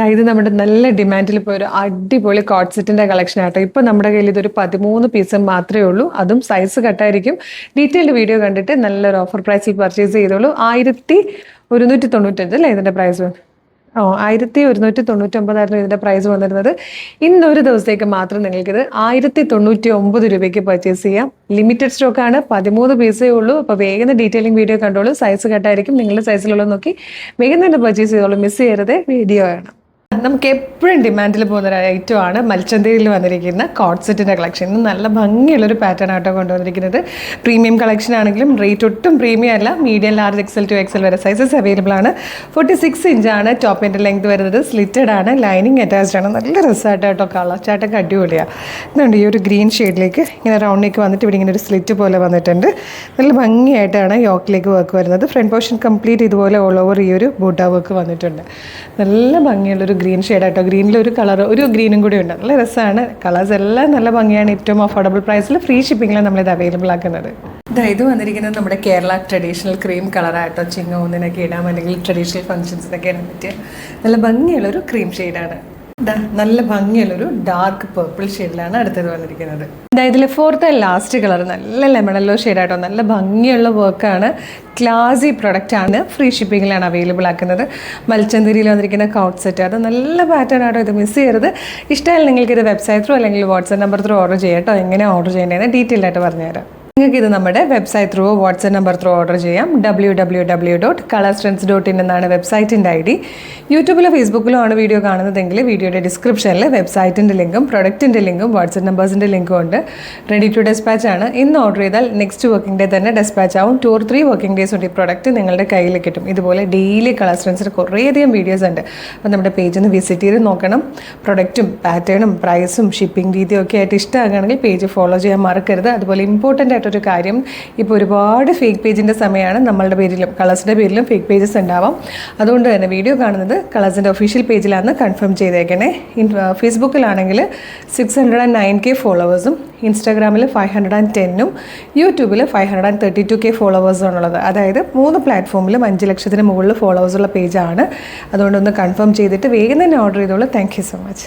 ഇത് നമ്മുടെ നല്ല ഡിമാൻഡിൽ ഇപ്പോൾ ഒരു അടിപൊളി കോട്ട് സെറ്റിന്റെ കളക്ഷൻ ആട്ടോ. ഇപ്പൊ നമ്മുടെ കയ്യിൽ ഇതൊരു 13 പീസ് മാത്രമേ ഉള്ളൂ. അതും സൈസ് കട്ടായിരിക്കും. ഡീറ്റെയിൽഡ് വീഡിയോ കണ്ടിട്ട് നല്ലൊരു ഓഫർ പ്രൈസിൽ പർച്ചേസ് ചെയ്തോളൂ. 1195 അല്ലേ ഇതിന്റെ പ്രൈസ്? 1199 ഇതിന്റെ പ്രൈസ് വന്നിരുന്നത്. ഇന്നൊരു ദിവസത്തേക്ക് മാത്രം നിങ്ങൾക്കിത് 1099 രൂപയ്ക്ക് പർച്ചേസ് ചെയ്യാം. ലിമിറ്റഡ് സ്റ്റോക്ക് ആണ്, 13 പീസേ ഉള്ളൂ. അപ്പോൾ വേഗം ഡീറ്റെയിലിംഗ് വീഡിയോ കണ്ടോളൂ. സൈസ് കട്ടായിരിക്കും. നിങ്ങളുടെ സൈസിലുള്ള നോക്കി വേഗം തന്നെ പർച്ചേസ് ചെയ്തോളൂ. മിസ് ചെയ്യരുത്, വീഡിയോ ആണ്. നമുക്ക് എപ്പോഴും ഡിമാൻഡിൽ പോകുന്ന ഒരു ഐറ്റമാണ് മൽച്ചന്തയിൽ വന്നിരിക്കുന്ന കോട്ട് സെറ്റിൻ്റെ കളക്ഷൻ. ഇന്ന് നല്ല ഭംഗിയുള്ളൊരു പാറ്റേൺ ആട്ടോ കൊണ്ടുവന്നിരിക്കുന്നത്. പ്രീമിയം കളക്ഷൻ ആണെങ്കിലും റേറ്റ് ഒട്ടും പ്രീമിയം അല്ല. Medium, large, XL to XL വരെ സൈസസ് അവൈലബിൾ ആണ്. 46 ഇഞ്ചാണ് ടോപ്പിൻ്റെ ലെങ്ത് വരുന്നത്. സ്ലിറ്റഡ് ആണ്, ലൈനിങ് അറ്റാച്ച്ഡ് ആണ്. നല്ല രസമായിട്ട് കേട്ടോ. കളർ ചാട്ടൊക്കെ അടിപൊളിയാണ്. ഇതുണ്ട് ഈ ഒരു ഗ്രീൻ ഷെയ്ഡിലേക്ക് ഇങ്ങനെ റൗണ്ടിലേക്ക് വന്നിട്ട് ഇവിടെ ഇങ്ങനെ ഒരു സ്ലിറ്റ് പോലെ വന്നിട്ടുണ്ട്. നല്ല ഭംഗിയായിട്ടാണ് യോക്കിലേക്ക് വർക്ക് വരുന്നത്. ഫ്രണ്ട് പോർഷൻ കംപ്ലീറ്റ് ഇതുപോലെ ഓൾ ഓവർ ഈ ഒരു ബൂട്ട വർക്ക് വന്നിട്ടുണ്ട്. നല്ല ഭംഗിയുള്ളൊരു ഗ്രീൻ ഷെയ്ഡായിട്ടോ. ഗ്രീനിൽ ഒരു കളർ, ഒരു ഗ്രീനും കൂടി ഉണ്ട്. നല്ല രസമാണ്. കളേഴ്സ് എല്ലാം നല്ല ഭംഗിയാണ്. ഏറ്റവും അഫോർഡബിൾ പ്രൈസിൽ ഫ്രീ ഷിപ്പിങ്ങിലാണ് നമ്മളിത് അവൈലബിൾ ആക്കുന്നത്. ഇത് വന്നിരിക്കുന്നത് നമ്മുടെ കേരള ട്രഡീഷണൽ ക്രീം കളറായിട്ടോ. ചിങ്ങോന്നിനൊക്കെ ഇടാം, അല്ലെങ്കിൽ ട്രഡീഷണൽ ഫംഗ്ഷൻസിനൊക്കെ ഇടാൻ പറ്റിയ നല്ല ഭംഗിയുള്ളൊരു ക്രീം ഷെയ്ഡാണ്. നല്ല ഭംഗിയുള്ളൊരു ഡാർക്ക് പർപ്പിൾ ഷെയ്ഡിലാണ് അടുത്തത് വന്നിരിക്കുന്നത്. ഇതിൽ ഫോർത്ത് ആൻഡ് ലാസ്റ്റ് കളർ നല്ല ലെമൺ യെല്ലോ ഷെയ്ഡായിട്ടോ. നല്ല ഭംഗിയുള്ള വർക്കാണ്. ക്ലാസി പ്രൊഡക്റ്റ് ആണ്. ഫ്രീ ഷിപ്പിങ്ങിലാണ് അവൈലബിൾ ആക്കുന്നത്. മൽച്ചന്തരിയിൽ വന്നിരിക്കുന്ന കോട്ട് സെറ്റ് അത് നല്ല പാറ്റേൺ ആട്ടോ. ഇത് മിസ് ചെയ്യരുത്. ഇഷ്ടമായാലും നിങ്ങൾക്ക് ഇത് വെബ്സൈറ്റ് ത്രൂ അല്ലെങ്കിൽ വാട്സ്ആപ്പ് നമ്പർ ത്രൂ ഓർഡർ ചെയ്യാം കേട്ടോ. എങ്ങനെയാണ് ഓർഡർ ചെയ്യേണ്ടതെന്ന് ഡീറ്റെയിൽ ആയിട്ട് പറഞ്ഞുതരാം. നിങ്ങൾക്ക് ഇത് നമ്മുടെ website through WhatsApp number through order ചെയ്യാം. www.colorstrends.in എന്നാണ് വെബ്സൈറ്റിൻ്റെ ID. യൂട്യൂബിലോ ഫേസ്ബുക്കിലോ ആണ് വീഡിയോ കാണുന്നതെങ്കിൽ വീഡിയോയുടെ ഡിസ്ക്രിപ്ഷനിൽ വെബ്സൈറ്റിൻ്റെ ലിങ്കും പ്രൊഡക്റ്റിൻ്റെ ലിങ്കും വാട്സ്ആപ്പ് നമ്പേഴ്സിൻ്റെ ലിങ്കും ഉണ്ട്. റെഡി ടു ഡെസ്പാച്ച് ആണ്. ഇന്ന് ഓർഡർ ചെയ്താൽ നെക്സ്റ്റ് വർക്കിംഗ് ഡേ തന്നെ ഡെസ്പാച്ച് ആവും. 2 or 3 വർക്കിംഗ് ഡേയ്സ് കൊണ്ട് ഈ പ്രൊഡക്റ്റ് നിങ്ങളുടെ കയ്യിൽ കിട്ടും. ഇതുപോലെ ഡെയിലി കളർസ്ട്രെൻസിൻ്റെ കുറേയധികം വീഡിയോസ് ഉണ്ട്. അപ്പോൾ നമ്മുടെ പേജ് ഒന്ന് വിസിറ്റ് ചെയ്ത് നോക്കണം. പ്രൊഡക്റ്റും പാറ്റേണും പ്രൈസും ഷിപ്പിംഗ് രീതിയും ഒക്കെ ആയിട്ട് ഇഷ്ടമാകുകയാണെങ്കിൽ പേജ് ഫോളോ ചെയ്യാൻ മറക്കരുത്. അതുപോലെ ഇമ്പോർട്ടൻ്റ് ഒരു കാര്യം, ഇപ്പോൾ ഒരുപാട് ഫേക്ക് പേജിൻ്റെ സമയമാണ്. നമ്മളുടെ പേരിലും കളേഴ്സിൻ്റെ പേരിലും ഫേക്ക് പേജസ് ഉണ്ടാവാം. അതുകൊണ്ട് തന്നെ വീഡിയോ കാണുന്നത് കളേഴ്സിൻ്റെ ഒഫീഷ്യൽ പേജിലാണെന്ന് കൺഫേം ചെയ്തേക്കണേ. ഫേസ്ബുക്കിലാണെങ്കിൽ 609K ഫോളോവേഴ്സും ഇൻസ്റ്റാഗ്രാമിൽ 510ഉം യൂട്യൂബിൽ 532K ഫോളോവേഴ്സും ആണുള്ളത്. അതായത് 3 പ്ലാറ്റ്ഫോമിലും 5 ലക്ഷത്തിന് മുകളിൽ ഫോളോവേഴ്സുള്ള പേജാണ്. അതുകൊണ്ടൊന്ന് കൺഫേം ചെയ്തിട്ട് വേഗം തന്നെ ഓർഡർ ചെയ്തോളൂ. Thank you so much.